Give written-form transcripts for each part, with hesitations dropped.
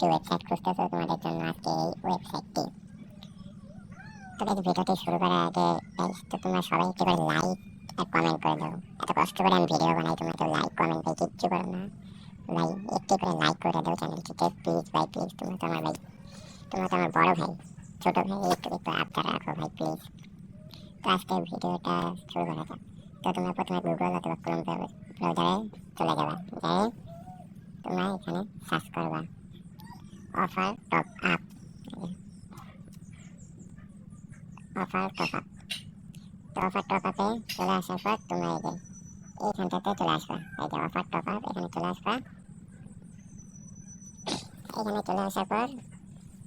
একটি ওয়েবসাইট খুঁজতেছো, তোমাদের জন্য আজকে এই ওয়েবসাইটটি। তো গাইস ভিডিওটি শুরু করার আগে গাইস তো তোমরা সবাই একটু করে লাইক আর কমেন্ট করে দাও। এত কষ্ট করে আমি ভিডিও বানাই, তোমরা তো লাইক কমেন্ট ভাই কিচ্ছু করো না ভাই। একটু করে লাইক করে দাও চ্যানেলটিতে প্লিজ ভাই, প্লিজ। তোমরা তো আমার ভাই, তোমরা তো আমার বড় ভাই, ছোট ভাই, একটু একটু আবদার রাখো ভাই প্লিজ। তো আজকে ভিডিওটা শুরু করা যাক। তো তোমরা প্রথমে গুগল অথবা ক্রোম ব্রাউজারে চলে যাবা, যাই তোমরা এখানে সার্চ করবা offer top up, offer top up. তো অফার টপ আপে চলে আসার পর তোমরা এই যে এইখানটাতে চলে আসবা, এই যে অফার টপ আপ, এখানে চলে আসবা। এখানে চলে আসার পর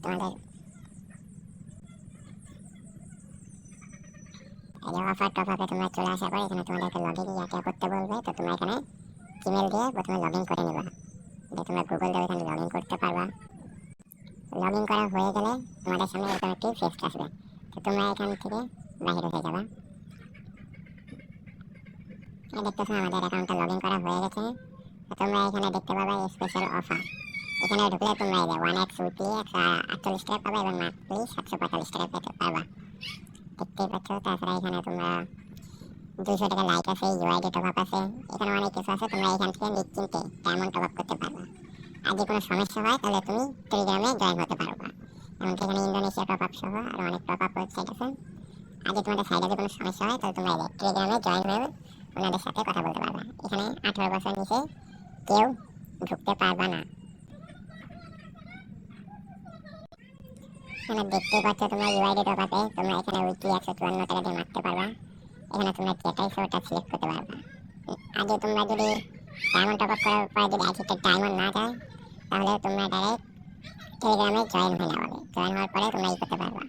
তোমাদের এই যে অফার টপ আপে তোমরা চলে আসার পর এখানে তোমাদেরকে লগইন ইয়াকে করতে বলবে। তো তোমরা এখানে জিমেল দিয়ে প্রথমে লগইন করে নেবা, যে তোমরা গুগল দিয়ে এখানে লগইন করতে পারবা। লগইন করা হয়ে গেলে তোমাদের সামনে এরকম একটি ফেস আসবে। তো তোমরা এখান থেকে বাইরে হয়ে যাবা। এই দেখতেছো আমাদের অ্যাকাউন্টটা লগইন করা হয়ে গেছে। তোমরা এখানে দেখতে পাবা স্পেশাল অফার। এখানে ঢুকলে তোমরা এই যে 1x উইকলি 148 টাকা পাবা এবং মান্থলি 745 টাকা পেতে পারবা, দেখতেই পাচ্ছ। তাছাড়া এখানে তোমরা 200 টাকা লাইক আছে, ইউআইডি টপ আপ আছে, এখানে অনেক কিছু আছে। তোমরা এখান থেকে নিশ্চিন্তে ডায়মন্ড টপ আপ করতে পারবা। আর যে কোনো সমস্যা হয় তাহলে তুমি টেলিগ্রামে জয়েন হতে পারবা। এমনকি এখানে ইন্দোনেশিয়া টপ আপ সহ আরও অনেক টপ আপ ওয়েবসাইট আছে। আর যদি তোমাদের সাইডে যে কোনো সমস্যা হয় তাহলে তোমরা টেলিগ্রামে জয়েন হয়ে ওনাদের সাথে কথা বলতে পারবা। এখানে 18 বছর নিচে কেউ ঢুকতে পারবা না। এখানে দেখতে পাচ্ছ তোমরা ইউআইডি টপ আপে তোমরা এখানে উইকলি 154 টাকা দিয়ে মারতে পারবা। এখানে তোমরা যেটাই সেটা সিলেক্ট করতে পারবা। আগে তোমরা যদি ডায়মন্ড টপ আপ করার পর যদি একটা ডায়মন্ড না যায় তাহলে তোমরা ডাইরেক্ট টেলিগ্রামে জয়েন হয়ে যাবে। জয়েন হওয়ার পরে তোমরা করতে পারবা।